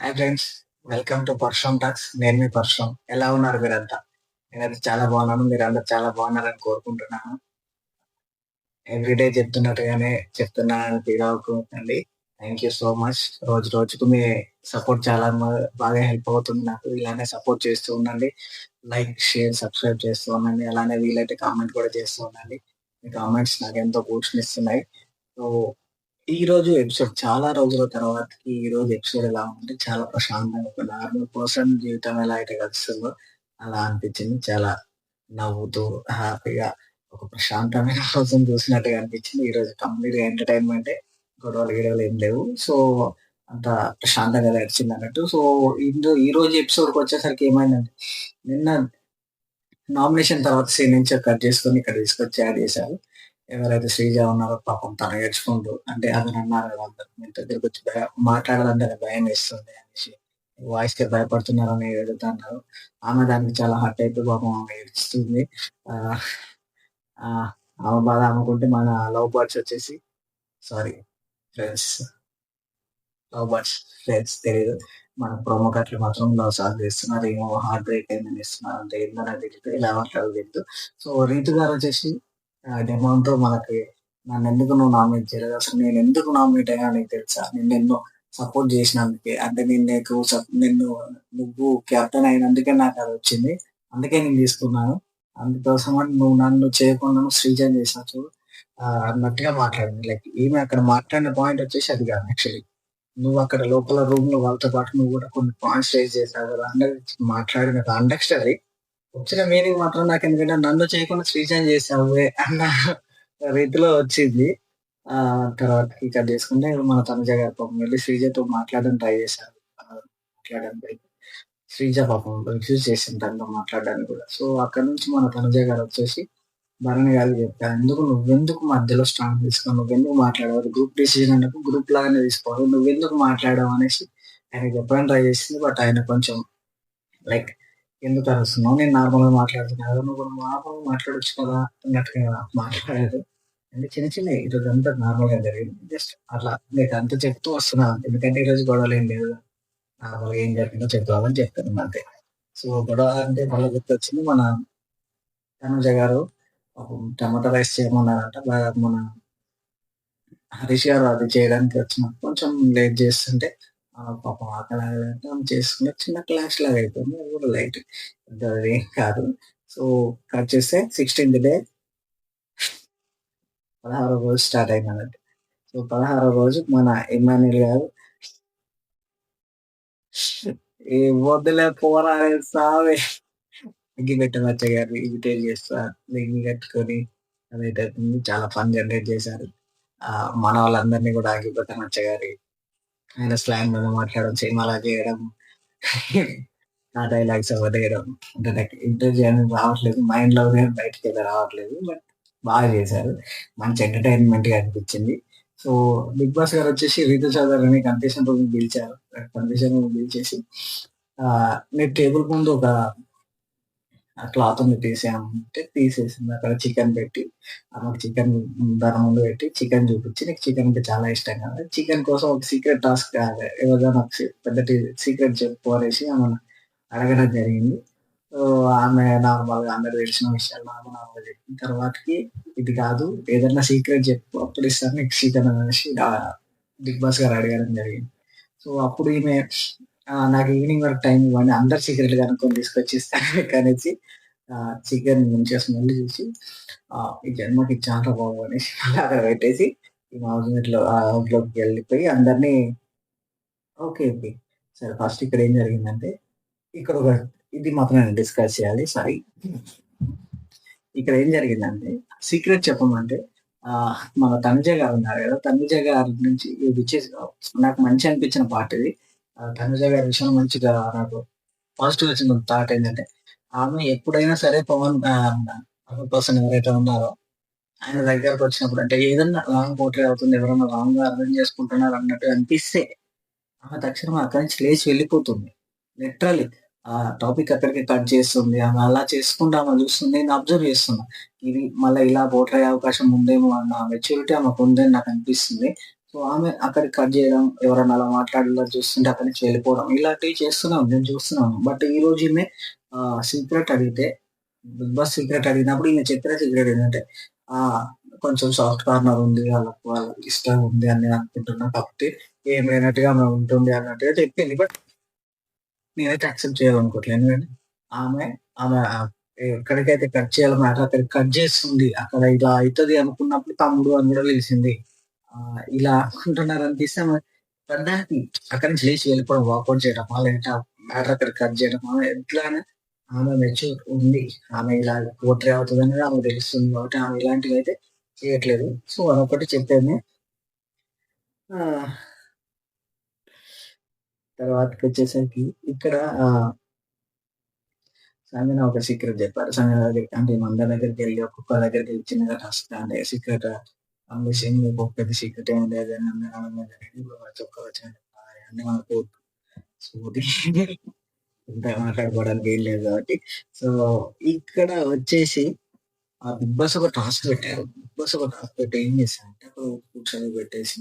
Hi friends. Welcome to person talks. నేను మీ person. ఎలా ఉన్నారు మీరంతా? నేనైతే చాలా బాగున్నాను. మీరందరూ చాలా బాగున్నారని కోరుకుంటున్నాను. ఎవ్రీడే చెప్తున్నట్టుగానే చెప్తున్నానని ఫీల్ అవ్వకండి. Thank you so much. రోజు రోజుకు మీ సపోర్ట్ చాలా బాగా హెల్ప్ అవుతుంది నాకు. ఇలానే సపోర్ట్ చేస్తూ ఉండండి. లైక్, షేర్, సబ్స్క్రైబ్ చేస్తూ ఉండండి. అలానే వీలైతే కామెంట్ కూడా చేస్తూ ఉండండి. మీ కామెంట్స్ నాకెంతో బూస్ట్‌నిస్తున్నాయి. సో, ఈరోజు ఎపిసోడ్ చాలా రోజుల తర్వాతకి ఈరోజు ఎపిసోడ్ ఎలా ఉందంటే చాలా ప్రశాంతంగా ఒక నార్మల్ పర్సన్ జీవితం ఎలా అయితే గడుస్తుందో అలా అనిపించింది. చాలా నవ్వుతూ, హ్యాపీగా ఒక ప్రశాంతమైన రోజుని చూసినట్టుగా అనిపించింది. ఈరోజు కంప్లీట్‌గా ఎంటర్‌టైన్‌మెంటే. గొడవలు, గిడవలు ఏం లేవు. సో, అంత ప్రశాంతంగా గడిచిందన్నట్టు. సో, ఈరోజు ఎపిసోడ్‌కొచ్చేసరికి ఏమైందంటే నిన్న నామినేషన్ తర్వాత సీన్ నుంచి కట్ చేసుకొని ఇక్కడ తీసుకొచ్చి యాడ్ చేశారు. ఎవరైతే శ్రీజ ఉన్నారో పాపం తను ఏడ్చుకుంటూ అంటే అతనన్నారు కదా అందరూ మీ దగ్గరకొచ్చి మాట్లాడాలంటేనే భయమేస్తుంది అనేసి. వాయిస్‌కి భయపడుతున్నారని ఏడుతున్నారు. ఆమె దానికి చాలా హర్ట్ అయిపోయి పాపం ఆమె ఏడుస్తుంది. ఆహ్, ఆహ్, ఆమె బాధ ఆమెకుంటే మన లవ్ బర్డ్స్ వచ్చేసి sorry friends love birds friends తెలీదు. మన ప్రోమో కట్‌లు మాత్రం లవ్ సాంగ్ చేస్తున్నారు. ఏమో హార్ట్ బ్రేక్ అయిందని ఇస్తున్నారు. అంటే ఏందో నాకు తెలీదు. ఎలా మాట్లాడాలో తెలీదు. సో, రీతు గారొచ్చేసి డెమాన్‌తో మనకి నన్నెందుకు నువ్వు నామినేట్ చేయలేదు? అసలు నేనెందుకు నామినేట్ అయ్యానో నీకు తెలుసా? నిన్నెన్నో సపోర్ట్ జేసినందుకే. అంటే నేను నీకు నిన్ను నువ్వు కెప్టెన్ అయినందుకే నాకదొచ్చింది. అందుకే నేను తీసుకున్నాను. అందుకోసమని నువ్వు నన్ను చేయకుండా నువ్వు శ్రీజని చేసావు చూడు అన్నట్టుగా మాట్లాడింది. లైక్ ఈమె అక్కడ మాట్లాడిన పాయింట్ వచ్చేసి అది కాదు యాక్చువల్లీ. నువ్వక్కడ లోపల రూమ్‌లో వాళ్ళతో పాటు నువ్వు గూడా కొన్ని పాయింట్స్ రైజ్ చేసావు గదా! అన్నది మాట్లాడిన కాంటెక్స్ట్ అది. వచ్చిన మీనింగ్ మాత్రం నాకెందుకంటే నన్ను చేయకుండా శ్రీజని చేసావే అన్న రీతిలో వచ్చింది. తర్వాతకి కట్ చేసుకుంటే మన తనుజ గారు పాపం వెళ్లి శ్రీజతో మాట్లాడడానికి ట్రై చేశారు. మాట్లాడడానికి శ్రీజ పాపం రిఫ్యూజ్ చేసింది తనతో మాట్లాడడానికి కూడా. సో, అక్కడి నుంచి మన తనుజ గారొచ్చేసి భరణి గారికి చెప్పారు. నువ్వెందుకు మధ్యలో స్టాండ్ తీసుకున్నావు? నువ్వెందుకు మాట్లాడావు? అది గ్రూప్ డెసిషన్ అన్నప్పుడు గ్రూప్ లాగానే తీసుకోవాలి. నువ్వెందుకు మాట్లాడావు అనేసి ఆయనకి చెప్పడానికి ట్రై చేసింది. బట్ ఆయన కొంచెం లైక్ ఎందుకు అరుస్తున్నావు? నేను నార్మల్‌గా మాట్లాడుతున్నా కదా! నువ్వు కూడా నార్మల్‌గా మాట్లాడొచ్చు కదా! అన్నట్టుగా మాట్లాడారు. అంటే చిన్న చిన్నయి ఈరోజంతా నార్మల్‌గా జరిగింది. జస్ట్ అట్లా మీకంతా చెప్తూ వస్తున్నా. ఎందుకంటే ఈరోజు గొడవలేం లేవు. నార్మల్‌గా ఏం జరిగిందో చెప్దామని చెప్తున్నాను అంతే. సో, గొడవ అంటే మళ్ళా గుర్తొచ్చింది మన తనుజ గారు పాపం టమాటా రైస్ చేయమన్నారంట. మన హరీష్ గారు అది చేయడానికి వచ్చినప్పుడు కొంచెం లేట్ చేస్తుంటే పాపం ఆకలాగలేక ఆమె చేసుకున్న చిన్న క్లాష్ లాగా అయిపోయింది. అది కూడా లైట్. పెద్దదేం కాదు. సో, కట్ చేస్తే 16థ్ డే 16 రోజు స్టార్ట్ అయిందన్నట్టు. సో, 16 రోజు మన ఇమ్మాన్యుల్ గారు "ఏ వద్దులే పోరా అరే సామి" అగ్గిపెట్టె మచ్చ గారిని ఇమిటేట్ చేస్తా లుంగీ కట్టుకొని అదేటట్టుంది చాలా ఫన్ జనరేట్ చేశారు. మనోళ్ళందరిని కూడా అగ్గిపెట్టె మచ్చ గారి ఆయన స్లాంగ్‌లోనే మాట్లాడడం, సినిమాలా చేయడం, ఆ డైలాగ్స్ వదిలేయడం. అంటే నాకు ఇంటర్ చేయాలని రావట్లేదు. మైండ్‌లో గాని బయటికైతే రావట్లేదు. బట్ బాగా చేశారు. మంచి ఎంటర్‌టైన్‌మెంట్‌గా అనిపించింది. సో, 'బిగ్ బాస్' గారొచ్చేసి రీతు చౌదరిని కంటెస్టెంట్ రూమ్‌కి పిలిచారు. కంటెస్టెంట్ రూమ్‌కి పిలిచేసి "మీరు టేబుల్ ముందు ఒక క్లాత్ ఉంది తీసేయమంటే తీసేసింది. అక్కడ చికెన్ పెట్టి, ఆమెకు చికెన్ దాని ముందు పెట్టి చికెన్ చూపించి, "నీకు చికెన్ అంటే చాలా ఇష్టం కదా!" చికెన్ కోసం ఒక సీక్రెట్ టాస్క్ ఎవరిదైనా ఒక పెద్ద సీక్రెట్ చెప్పు అనేసి ఆమెను అడగడం జరిగింది. సో, ఆమె నార్మల్‌గా అందరికి తెలిసిన విషయాలు నార్మల్‌గా చెప్పిన తర్వాతకి, "ఇది కాదు ఏదన్నా సీక్రెట్ చెప్పు అప్పుడు ఇస్తాను నీకు చికెన్" అనేసి 'బిగ్ బాస్' గారు అడగడం జరిగింది. సో, అప్పుడు ఈమె నాకు ఈవినింగ్ వరకు టైమ్ ఇవ్వండి. అందరు సీక్రెట్లు కనుక్కొని తీసుకొచ్చి ఇస్తాను మీకనేసి చికెన్ మంచిగా స్మెల్ చూసి ఈ జన్మకి ఇది చాలురా బాబు అనేసి మళ్ళీ అక్కడ పెట్టేసి ఈమె హౌస్‌లోకి వెళ్ళిపోయి అందరిని ఓకే. ఓకే. సరే ఫస్ట్ ఇక్కడ ఏం జరిగిందంటే ఇక్కడ ఒక ఇది మాత్రం నేను డిస్కస్ చేయాలి. సారీ. ఇక్కడ ఏం జరిగిందంటే సీక్రెట్ చెప్పమంటే మన తనుజ గారు ఉన్నారు కదా! తనుజ గారి నుంచి విచ్ ఈస్ నాకు మంచి అనిపించిన పార్ట్ ఇది. తనుజ గారి విషయంలో మంచిగా నాకు పాజిటివ్ వచ్చిన థాట్ ఏంటంటే, ఆమె ఎప్పుడైనా సరే అదర్ పర్సన్ ఎవరైతే ఉన్నారో ఆయన దగ్గరకొచ్చినప్పుడు అంటే ఏదన్నా రాంగ్ పోట్రే అవుతుంది. ఎవరైనా రాంగ్‌గా అర్థం చేసుకుంటున్నారు అన్నట్టు అనిపిస్తే ఆమె తక్షణం అక్కడి నుంచి లేచి వెళ్ళిపోతుంది. లిటరల్లీ. ఆ టాపిక్ అక్కడికే కట్ చేస్తుంది. ఆమె అలా చేసుకుంటూ ఆమె చూస్తుంది. నేను అబ్జర్వ్ చేస్తున్నా. ఇది మళ్ళా ఇలా పోట్రే అయ్యే అవకాశం ఉందేమో అన్న మెచ్యూరిటీ ఆమెకుందని నాకనిపిస్తుంది. సో, ఆమె అక్కడికి కట్ జేయడం, ఎవరన్నా అలా మాట్లాడేలా చూస్తుంటే అక్కడి నుంచి వెళ్ళిపోవడం, ఇలాంటివి చేస్తున్నాం. నేను చూస్తున్నాను. బట్ ఈరోజు ఈమె సీక్రెట్ అడిగితే, 'బిగ్ బాస్' సీక్రెట్ అడిగినప్పుడు ఈమె చెప్పిన సీక్రెట్ ఏంటంటే, ఆహ్, కొంచెం సాఫ్ట్ కార్నర్ ఉంది. వాళ్ళకి ఇష్టం ఉంది అని నేను అనుకుంటున్నా. కాకపోతే ఏం లేనట్టుగా ఆమె ఉంటుంది అన్నట్టుగా చెప్పింది. బట్ నేనైతే యాక్సెప్ట్ చేయాలనుకోవట్లేదు. ఎందుకంటే ఆమె, ఆమె ఎక్కడికైతే కట్ చేయాలో మ్యాటర్ అక్కడికి కట్ చేస్తుంది. అక్కడ ఇలా అయితది అనుకున్నప్పుడు తమ్ముడు అని కూడా పిలిసింది. ఇలా అనుకుంటున్నారనిపిస్తే ఆమె పద్దాకి అక్కడి నుంచి లేచి వెళ్ళిపోవడం, వాకౌట్ చేయడమా, లేదంటే ఆ మ్యాటర్ అక్కడ కట్ చేయడమా ఎట్లానే ఆమె మెచ్యూర్ ఉంది. ఆమె ఇలా పోట్రే అవుతదనేది ఆమెకు తెలుస్తుంది కాబట్టి ఆమె ఇలాంటివైతే చేయట్లేదు. సో, అదొక్కటి చెప్పాను. ఆహ్, తర్వాతకొచ్చేసరికి ఇక్కడ సంజన ఒక సీక్రెట్ చెప్పారు. సంజన దగ్గరికి అంటే మనందరి దగ్గరికెళ్ళి ఒక్కొక్క దగ్గరికెళ్ళి చిన్నగా టాస్క్ అంటే సీక్రెట్ అంబిషన్ మీకు పెద్ద సీక్రెట్ ఏమి లేదు అని అనడం జరిగింది. ప్రతి ఒక్క వచ్చిన అన్నీ మనకు సోది ఇంత మాట్లాడుకోవడానికి ఏం లేదు కాబట్టి. సో, ఇక్కడ వచ్చేసి బిగ్ బాస్ ఒక టాస్క్ పెట్టారు. బిగ్ బాస్ ఒక టాస్క్ పెట్టి ఏం చేశారంటే అప్పుడు కూర్చొని పెట్టేసి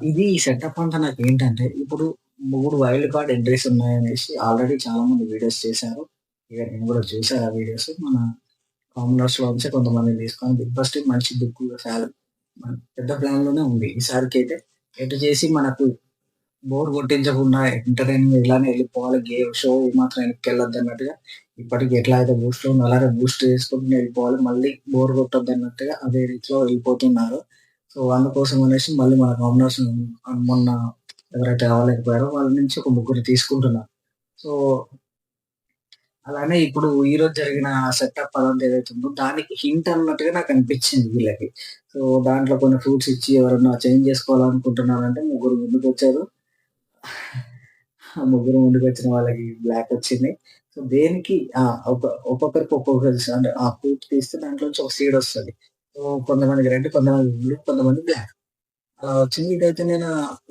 ఇది సెటప్ అంతా నాకేంటంటే ఇప్పుడు 3 వైల్డ్ కార్డ్ ఎంట్రీస్ ఉన్నాయనేసి ఆల్రెడీ చాలా మంది వీడియోస్ చేశారు. ఇక నేను కూడా చూసా ఆ వీడియోస్. మన కామనర్స్‌లో నుంచే కొంతమందిని తీసుకొని బిగ్ బాస్ టీమ్ మంచి బిగ్‌గా పెద్ద ప్లాన్‌లోనే ఉంది. ఈసారికైతే ఎటు చేసి మనకు బోర్ కొట్టించకుండా ఎంటర్‌టైన్‌మెంట్ ఇలానే వెళ్ళిపోవాలి. షో ఏమాత్రం వెనక్కెళ్ళొద్దన్నట్టుగా ఇప్పటికి ఎట్లా అయితే బూస్ట్‌లో ఉందో అలానే బూస్ట్ చేసుకుంటూనే వెళ్ళిపోవాలి. మళ్ళీ బోర్ కొట్టొద్దన్నట్టుగా అదే రీతిలో వెళ్ళిపోతున్నారు. సో, అందుకోసం అనేసి మళ్ళీ మన కామనర్స్ మొన్న ఎవరైతే రాలేకపోయారో వాళ్ళ నుంచి ఒక ముగ్గురిని తీసుకుంటున్నారు. సో, అలానే ఇప్పుడు ఈరోజు జరిగిన సెటప్ అదంతా ఏదైతే ఉందో దానికి హింట్ అన్నట్టుగా నాకనిపించింది వీళ్ళకి. సో, దాంట్లో కొన్ని ఫ్రూట్స్ ఇచ్చి ఎవరన్నా చేంజ్ చేసుకోవాలనుకుంటున్నారంటే ముగ్గురు ముందుకొచ్చారు. ఆ ముగ్గురు ముందుకొచ్చిన వాళ్ళకి బ్లాక్ వచ్చింది. సో, దేనికి ఒక్కొక్కరికి ఒక్కొక్కటి అంటే ఆ ఫ్రూట్ తీస్తే దాంట్లోంచి ఒక సీడ్ వస్తది. సో, కొంతమందికి రెడ్, కొంతమందికి బ్లూ, కొంతమందికి బ్లాక్. అలా వచ్చింది. ఇదైతే నేను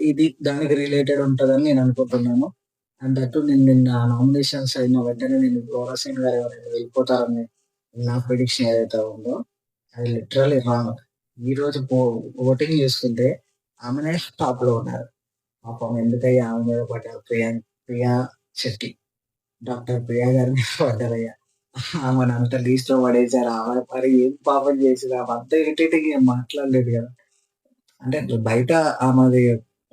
ఇది దానికి రిలేటెడ్ ఉంటదని నేను అనుకుంటున్నాను. అండ్ దట్ నేను నిన్న నామినేషన్స్ అయిన వెంటనే నేను గౌరవ్ గారు ఎవరైనా వెళ్ళిపోతారని నా ప్రిడిక్షన్ ఏదైతే ఉందో అది లిటరల్లీ రాంగ్. ఈరోజు ఓటింగ్ చూసుకుంటే ఆమెనే టాప్‌లో ఉన్నారు. పాపం ఎందుకయ్యా ఆమె మీద పడ్డారు. ప్రియా శెట్టి. డాక్టర్ ప్రియా గారి మీద పడ్డారయ్యా. ఆమెను అంత లీస్ట్‌లో పడేసారు. ఆమె మరి ఏం పాపం చేసింది? ఆమె అంత ఇరిటేటింగ్‌గా ఏం మాట్లాడలేదు కదా! అంటే బయట ఆమెది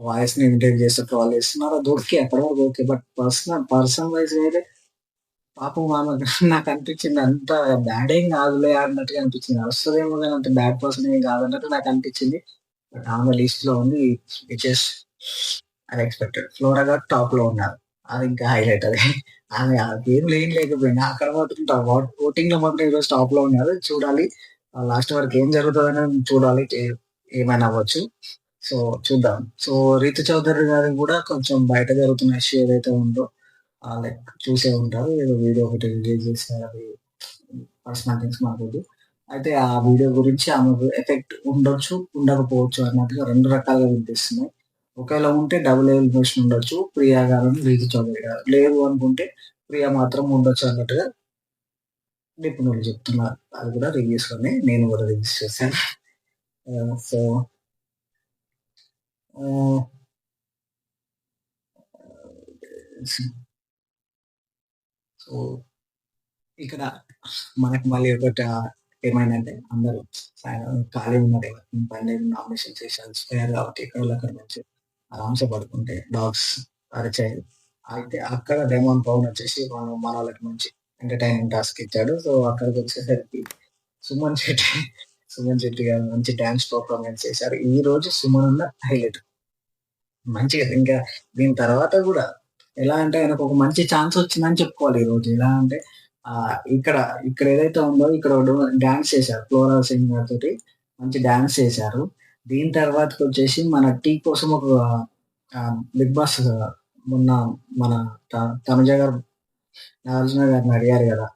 వాయిస్‌ని ఇమిటేట్ చేస్తూ ట్రోల్ చేస్తున్నారు. అది ఓకే. అక్కడి వరకు ఓకే. బట్ పర్సన్ వైస్ అయితే పాపం ఆమె నాకనిపించింది అంత బ్యాడ్ ఏం కాదులే అన్నట్టుగా అనిపించింది. వస్తదేమో గాని అంత బ్యాడ్ పర్సన్ ఏం కాదన్నట్టు నాకనిపించింది. బట్ ఆమె లిస్ట్‌లో ఉంది. Which is unexpected. ఫ్లోరా గారు టాప్‌లో ఉన్నారు. అది ఇంకా హైలైట్ అది. ఆమె ఏం లేకపోయినా అక్కడ మాత్రం ఓటింగ్‌లో మాత్రం ఈరోజు టాప్‌లో ఉన్నారు. చూడాలి. లాస్ట్ వరకు ఏం జరుగుతదనేది చూడాలి. ఏమైనా అవ్వచ్చు. సో, చూద్దాం. సో, 'రీతు చౌదరి' గారిది కూడా కొంచెం బయట జరుగుతున్న ఇష్యూ ఏదైతే ఉందో లైక్ చూసే ఉంటారు. ఏదో వీడియో ఒకటి రిలీజ్ చేశారు. అది పర్సనల్ థింగ్స్ మనకొద్దు. అయితే ఆ వీడియో గురించి ఆమెకు ఎఫెక్ట్ ఉండొచ్చు, ఉండకపోవచ్చు అన్నట్టుగా 2 రకాలుగా వినిపిస్తున్నాయి. ఒకవేళ ఉంటే డబుల్ ఎలిమినేషన్ ఉండొచ్చు. ప్రియా గారును, రీతు చౌదరి గారు. లేదు అనుకుంటే ప్రియా మాత్రం ఉండొచ్చు అన్నట్టుగా నిపుణులు చెప్తున్నారు. అది కూడా రివ్యూస్‌లోనే నేను కూడా రివ్యూస్ చేశాను. సో, ఆహ్, సో ఇక్కడ మనకు మళ్ళీ ఒకట ఏమైందంటే అందరూ ఖాళీగా ఉన్నారు. ఎవరికీ పని లేదు. నామినేషన్ చేసి అలసిపోయారు కాబట్టి ఎక్కడోళ్ళు అక్కడ మంచిగా ఆరామ్సే పడుకుంటే డాగ్స్ అరిచాయి. అయితే అక్కడ డెమోన్ పవన్ వచ్చేసి మనోళ్ళకి మంచి ఎంటర్‌టైనింగ్ టాస్క్ ఇచ్చాడు. సో, అక్కడికొచ్చేసరికి సుమన్ శెట్టి, సుమన్ శెట్టి గారు మంచి డాన్స్ పెర్ఫార్మన్స్ చేశారు. ఈరోజు సుమన్ అన్న హైలైట్. మంచిగా ఇంకా దీని తర్వాత గూడా ఎలా అంటే ఆయనకొక మంచి ఛాన్స్ వచ్చిందని చెప్పుకోవాలి ఈరోజు. ఎలా అంటే ఇక్కడ ఇక్కడ ఏదైతే ఉందో ఇక్కడ డాన్స్ చేశారు. ఫ్లోరా సింగ్ గారితోటి మంచి డాన్స్ చేశారు. దీని తర్వాతకొచ్చేసి మన టీ కోసం ఒక బిగ్ బాస్ మొన్న మన త తనుజ గారు నాగార్జున గారిని అడిగారు గదా!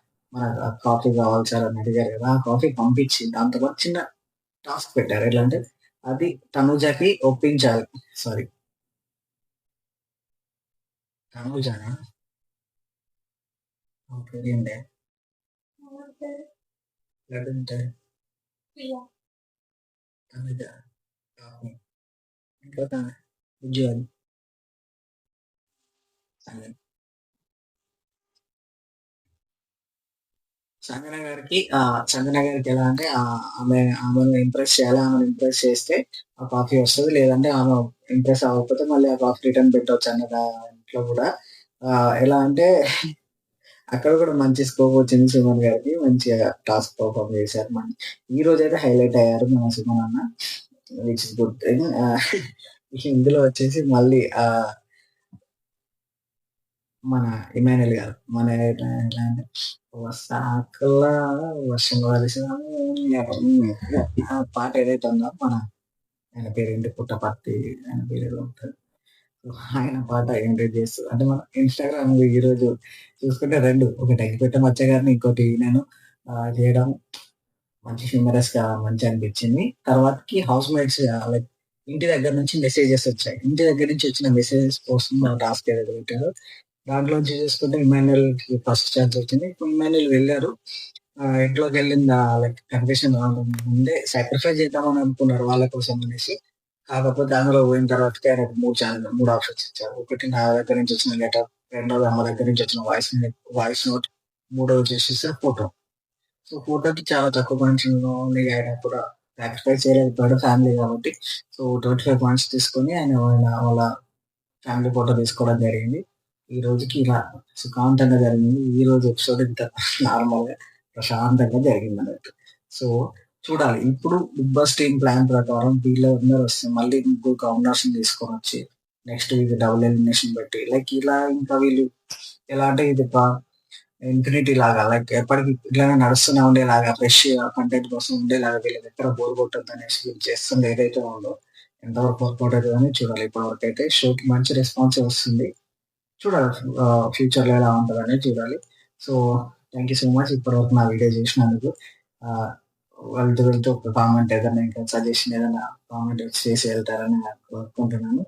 కాఫీ కావాలి సార్ అని అడిగారు గదా! ఆ కాఫీ పంపించి దాంతో పాటు చిన్న టాస్క్ పెట్టారు. ఎట్లా అంటే అది తనుజకి ఒప్పించాలి. సారీ తనుజనా? ఆమె పేరేంటి? లడ్డుంటే తనుజ. కాఫీ. ఇంకొక ఉద్యోగి సంజన. సంజన గారికి ఎలా అంటే ఆమెను ఇంప్రెస్ చేయాలి. ఆమెను ఇంప్రెస్ చేస్తే ఆ కాఫీ వస్తది. లేదంటే ఆమె ఇంప్రెస్ అవ్వకపోతే మళ్ళీ ఆ కాఫీ రిటర్న్ పెట్టొచ్చు అన్న దాంట్లో కూడా ఎలా అంటే అక్కడ కూడా మంచి స్కోప్ వచ్చింది సుమన్ గారికి. మంచిగా టాస్క్ పర్ఫార్మ్ చేశారు. ఈరోజైతే హైలైట్ అయ్యారు మన సుమన్ అన్న. Which is good thing. ఇందులో వచ్చేసి మళ్ళీ మన ఇమానుయేల్ గారు. మన ఎట్లా అంటే వస్తాకలా వర్షం కురిసిన ఆ పాట ఏదైతే ఉందో ఆయన పేరేంటి పుట్టపర్తి ఆయన పేరేదో ఉంటది. ఆయన పాట ఎంకరేజ్ చేస్తూ అంటే మన ఇన్‌స్టాగ్రామ్ ఈరోజు చూసుకుంటే 2 ఒకటి అగ్గిపెట్టె మచ్చ గారిని, ఇంకోటి నేను చేయడం మంచి హ్యూమరస్‌గా మంచిగా అనిపించింది. తర్వాతకి హౌస్ మేట్స్ లైక్ ఇంటి దగ్గర నుంచి మెసేజెస్ వచ్చాయి. ఇంటి దగ్గర నుంచి వచ్చిన మెసేజెస్ కోసం టాస్క్ ఏదైతే పెట్టారో దాంట్లోంచి చూసుకుంటే ఇమాన్యుయల్‌కి ఫస్ట్ ఛాన్స్ వచ్చింది. ఇప్పుడు ఇమాన్యుయల్ వెళ్లారు. ఇంట్లోకెళ్ళిన లైక్ కన్ఫెషన్ ముందే సాక్రిఫైస్ చేద్దామని అనుకున్నారు వాళ్ళ కోసం అనేసి. కాకపోతే అందులో పోయిన తర్వాతకి ఆయనకు 3 ఆప్షన్స్ ఇచ్చారు. ఒకటి నా దగ్గర నుంచి వచ్చిన లెటర్, రెండోది అమ్మ దగ్గర నుంచి వచ్చిన వాయిస్ నోట్, మూడోది వచ్చేసేసి ఫోటో. సో, ఫోటోకి చాలా తక్కువ పాయింట్స్ ఉన్నాయి. ఆయన కూడా సాక్రిఫైస్ చేయలేకపోయాడు ఫ్యామిలీ కాబట్టి. సో, 25 పాయింట్స్ తీసుకొని వాళ్ళ ఫ్యామిలీ ఫోటో తీసుకోవడం జరిగింది. ఈ రోజుకి ఇలా సుఖాంతంగా జరిగింది. ఈరోజు ఎపిసోడ్ ఇంత నార్మల్‌గా ప్రశాంతంగా జరిగిందన్నట్టు. సో, చూడాలి. ఇప్పుడు 'బిగ్ బాస్' టీమ్ ప్లాన్ ప్రకారం వీళ్ళందరూ వస్తే మళ్ళీ ముగ్గురు కౌంటర్స్‌ని తీసుకొనొచ్చి నెక్స్ట్ వీక్ డబుల్ ఎలిమినేషన్ పెట్టి లైక్ ఇలా ఇంకా వీళ్ళు ఎలా అంటే ఇది ఇన్ఫినిటీ లాగా లైక్ ఎప్పటికి ఇట్లానే నడుస్తూనే ఉండేలాగా ఫ్రెష్ కంటెంట్ కోసం ఉండేలాగా వీళ్ళకి ఎక్కడ బోర్ కొట్టొద్దనేసి వీళ్ళు చేస్తుంది ఏదైతే ఉందో ఎంతవరకు వర్కౌట్ అవుతదని చూడాలి. ఇప్పటివరకైతే షోకి మంచి రెస్పాన్సే వస్తుంది. చూడాలి. ఫ్యూచర్‌లో ఎలా ఉంటదనేది చూడాలి. So, thank you so much ఇప్పటివరకు నా వీడియో చూసినందుకు. ఆహ్, వెళ్తూ వెళ్తూ ఒక కామెంట్ ఏదైనా ఇంకా సజెషన్ ఏదైనా కామెంట్ చేసి వెళ్తారని నేను కోరుకుంటున్నాను.